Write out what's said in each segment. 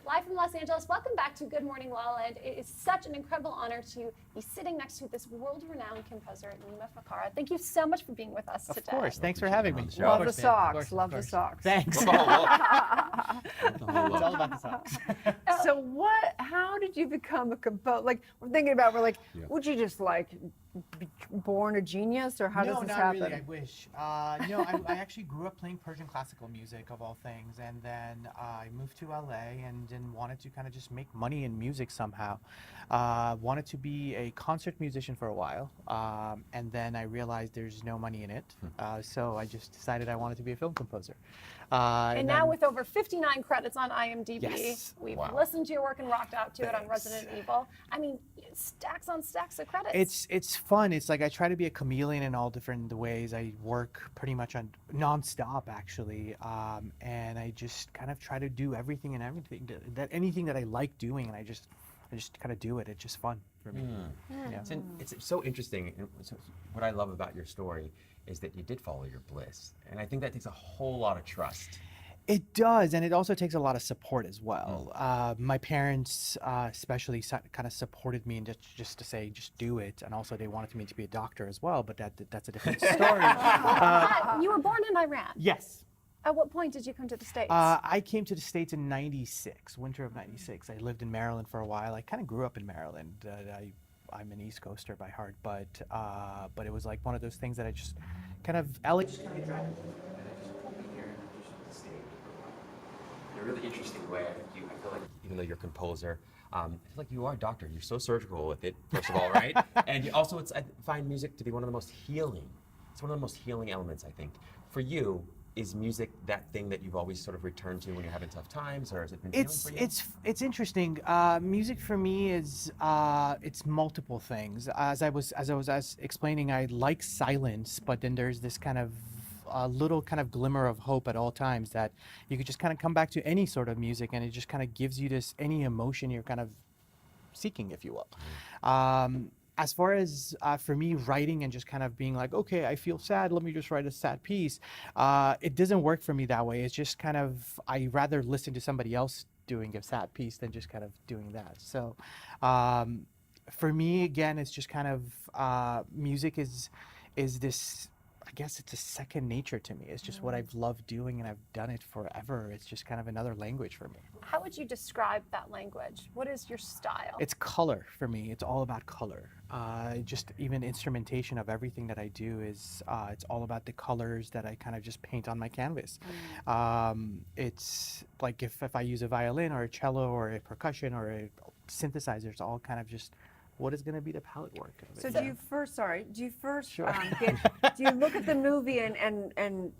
live from Los Angeles. Welcome back to Good Morning LaLa. And it is such an incredible honor to be sitting next to this world-renowned composer, Nima. Thank you so much for being with us today. Of course. Thanks for having me. Love the socks. Love the socks. Thanks. It's all about the socks. So how did you become a composer? Like, we're like, would you just like be born a genius, or how does this happen? No, not really. I wish. I actually grew up playing Persian classical music, of all things, and then I moved to LA and wanted to kind of just make money in music somehow. Wanted to be a concert musician for a while, and then I realized there's no money in it, so I just decided I wanted to be a film composer. And now with over 59 credits on IMDb, yes. we've listened to your work and rocked out to it on Resident Evil. I mean, stacks on stacks of credits. It's fun. It's like I try to be a chameleon in all different ways. I work pretty much on nonstop, actually, and I just kind of try to do everything anything that I like doing, and I just kind of do it. It's just fun for me. Yeah. It's so interesting. And so what I love about your story is that you did follow your bliss, and I think that takes a whole lot of trust. It does, and it also takes a lot of support as well. My parents especially kind of supported me, and just to say, just do it. And also they wanted me to be a doctor as well, but that's a different story. You were born in Iran. Yes. At what point did you come to the States? I came to the States in '96, winter of '96. I lived in Maryland for a while. I kind of grew up in Maryland. I'm an East Coaster by heart, but it was like one of those things that I just kind of LA just kind of dragged me, and I just pulled me here and I just stayed for a while. In a really interesting way, I feel like even though you're a composer, I feel like you are a doctor. You're so surgical with it, first of all, right? And you also, I find music to be one of the most healing. It's one of the most healing elements, I think. For you, is music that thing that you've always sort of returned to when you're having tough times, or has it been healing for you? It's interesting. Music for me is it's multiple things. As I was explaining, I like silence, but then there's this kind of a little kind of glimmer of hope at all times that you could just kind of come back to any sort of music, and it just kind of gives you any emotion you're kind of seeking, if you will. As far as for me, writing and just kind of being like, okay, I feel sad, let me just write a sad piece. It doesn't work for me that way. It's just kind of, I rather listen to somebody else doing a sad piece than just kind of doing that. So for me, again, it's just kind of, music is this, I guess it's a second nature to me. It's just what I've loved doing, and I've done it forever. It's just kind of another language for me. How would you describe that language? What is your style? It's color for me. It's all about color. Just even instrumentation of everything that I do is, it's all about the colors that I kind of just paint on my canvas. It's like if I use a violin or a cello or a percussion or a synthesizer, it's all kind of just what is going to be the palette work of it. So do you first Sure. do you look at the movie and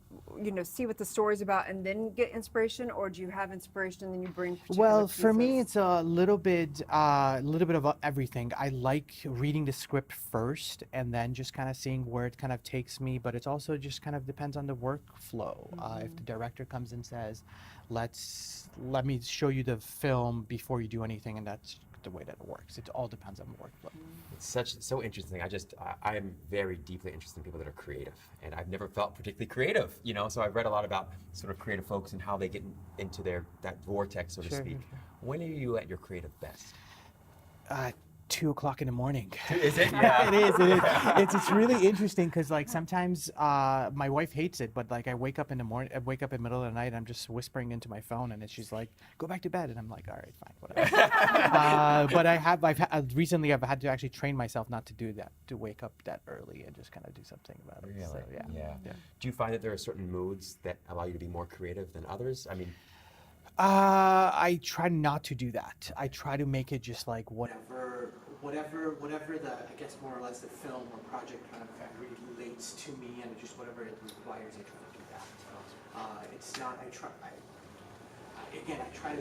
see what the story's about and then get inspiration, or do you have inspiration and then you bring particular for me, pieces? it's a little bit of everything. I like reading the script first and then just kind of seeing where it kind of takes me, but it's also just kind of depends on the workflow. If the director comes and says, let me show you the film before you do anything, and that's the way that it works. It all depends on the workflow. It's so interesting. I am very deeply interested in people that are creative, and I've never felt particularly creative, so I've read a lot about sort of creative folks and how they get into that vortex, so to speak. Sure. When are you at your creative best? 2 o'clock in the morning. Is it? Yeah. It is. It's really interesting because like sometimes my wife hates it, but like I wake up in the morning, I wake up in the middle of the night, I'm just whispering into my phone, and she's like, "Go back to bed," and I'm like, "All right, fine, whatever." But recently I've had to actually train myself not to do that, to wake up that early and just kind of do something about it. Really? So, yeah. Do you find that there are certain moods that allow you to be more creative than others? I mean, I try not to do that. I try to make it just like whatever the, I guess more or less the film or project kind of relates to me, and just whatever it requires, I try to do that. It's not, I try to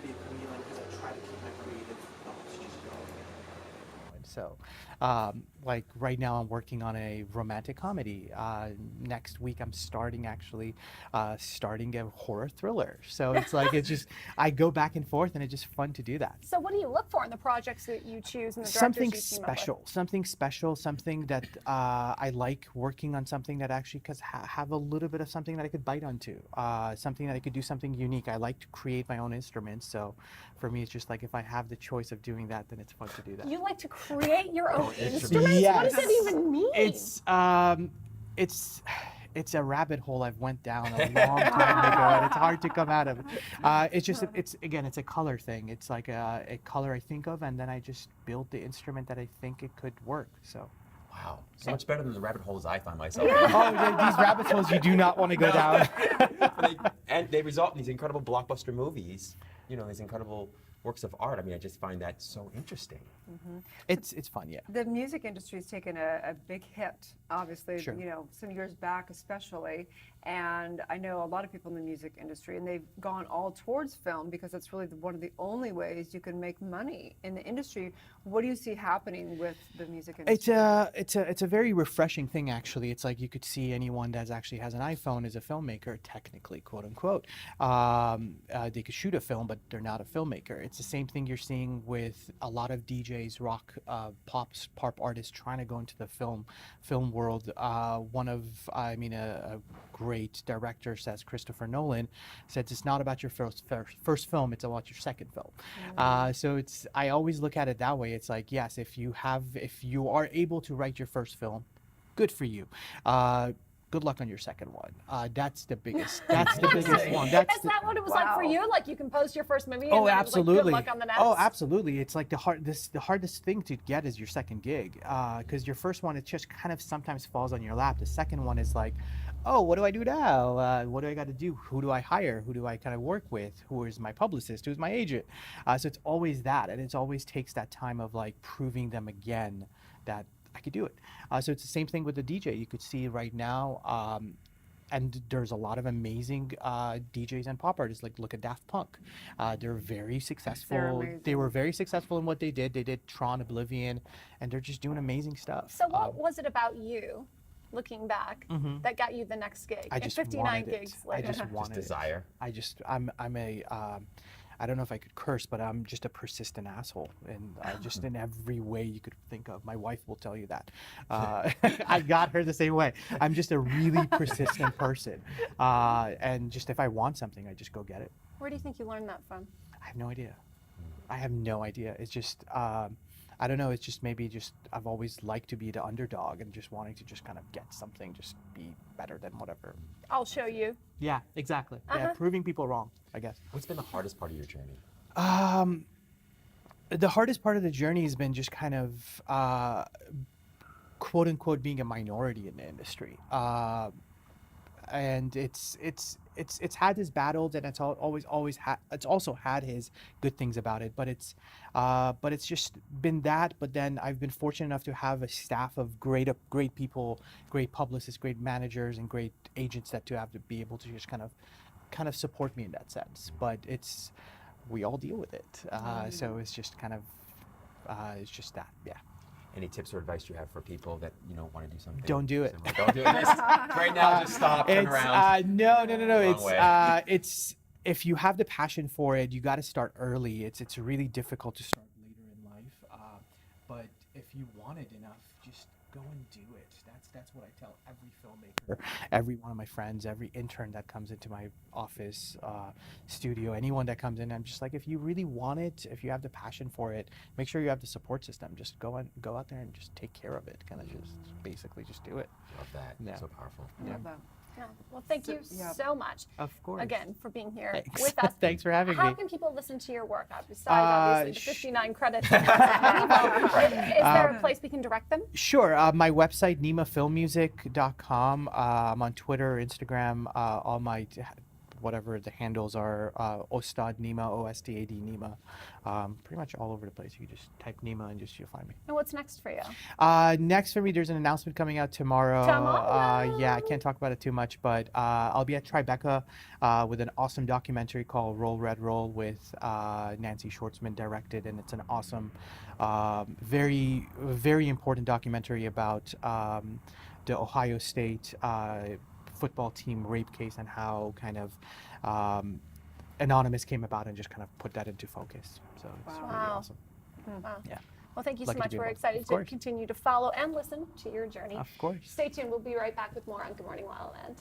be a chameleon because I try to keep my creative thoughts just going. So, like right now, I'm working on a romantic comedy. Next week, I'm starting a horror thriller. So it's like it's just I go back and forth, and it's just fun to do that. So what do you look for in the projects that you choose and the directors Something you team up with? special, something that I like working on, something that actually have a little bit of something that I could bite onto, something that I could do something unique. I like to create my own instruments, so for me, it's just like if I have the choice of doing that, then it's fun to do that. You like to create your own instruments. instruments? Yes. What does that even mean? It's a rabbit hole I've went down a long time ago, and it's hard to come out of. It's a color thing. It's like a color I think of, and then I just build the instrument that I think it could work. So. Wow, so much better than the rabbit holes I find myself in. Oh, these rabbit holes you do not want to go down. And they result in these incredible blockbuster movies, these incredible works of art. I mean, I just find that so interesting. It's fun, yeah. The music industry has taken a big hit, obviously, Sure. some years back especially. And I know a lot of people in the music industry, and they've gone all towards film because that's really one of the only ways you can make money in the industry. What do you see happening with the music industry? It's a very refreshing thing, actually. It's like you could see anyone that actually has an iPhone is a filmmaker, technically, quote unquote. They could shoot a film, but they're not a filmmaker. It's the same thing you're seeing with a lot of DJs, rock, pop artists trying to go into the film world. A great director says, Christopher Nolan says, it's not about your first film, it's about your second film. So I always look at it that way. It's like, yes, if you are able to write your first film, good for you. Good luck on your second one. That's the biggest one. Is that what it was like for you? Like you composed your first movie and then absolutely. It was like, good luck on the next? Oh, absolutely. It's like the hardest thing to get is your second gig. Because your first one, it just kind of sometimes falls on your lap. The second one is like, oh, what do I do now? What do I got to do? Who do I hire? Who do I kind of work with? Who is my publicist? Who's my agent? So it's always that. And it always takes that time of like proving them again that I could do it. So it's the same thing with the DJ. You could see right now, and there's a lot of amazing DJs and pop artists. Like look at Daft Punk. They're very successful. They were very successful in what they did. They did Tron, Oblivion, and they're just doing amazing stuff. So what was it about you, looking back, that got you the next gig? I just 59 wanted gigs it. later. I just wanted desire. I don't know if I could curse, but I'm just a persistent asshole, and just in every way you could think of. My wife will tell you that. I got her the same way. I'm just a really persistent person, and just if I want something, I just go get it. Where do you think you learned that from? I have no idea. It's just I don't know. It's just maybe I've always liked to be the underdog and just wanting to just kind of get something, just be better than whatever. I'll show you. Yeah, exactly. Yeah, proving people wrong, I guess. What's been the hardest part of your journey? The hardest part of the journey has been just kind of quote unquote being a minority in the industry. And it's had his battles, and it's also had his good things about it. But it's just been that. But then I've been fortunate enough to have a staff of great people, great publicists, great managers, and great agents that to be able to just kind of support me in that sense. But we all deal with it. So it's just kind of it's just that, yeah. Any tips or advice you have for people that want to do something? Don't do it. Similar? Don't do it. Right now, just stop. Turn around. No. It's if you have the passion for it, you got to start early. It's really difficult to start later in life. But if you want it enough, just go and do it. That's what I tell every filmmaker, every one of my friends, every intern that comes into my office, studio, anyone that comes in. I'm just like, if you really want it, if you have the passion for it, make sure you have the support system. Just go out there and just take care of it. Kind of just basically just do it. Love that. Yeah. So powerful. I love that. Yeah. Well, thank you so much. Of course. Again, for being here Thanks. with us. Thanks for having How me. can people listen to your work? Besides, obviously, the 59 credits. Is there a place we can direct them? Sure. My website, nimafilmmusic.com. I'm on Twitter, Instagram, all my whatever the handles are, Ostad Nima, OSTAD Nima. Pretty much all over the place. You just type Nima and you'll find me. And what's next for you? Next for me, there's an announcement coming out tomorrow. Tomorrow? Yeah, I can't talk about it too much, but I'll be at Tribeca with an awesome documentary called Roll Red Roll with Nancy Schwartzman directed, and it's an awesome, very, very important documentary about the Ohio State football team rape case and how kind of Anonymous came about and just kind of put that into focus. So it's really Wow. awesome. Wow. Yeah. Well, thank you so Lucky to much. be We're involved. excited Of to course. continue to follow and listen to your journey. Of course. Stay tuned. We'll be right back with more on Good Morning La La Land.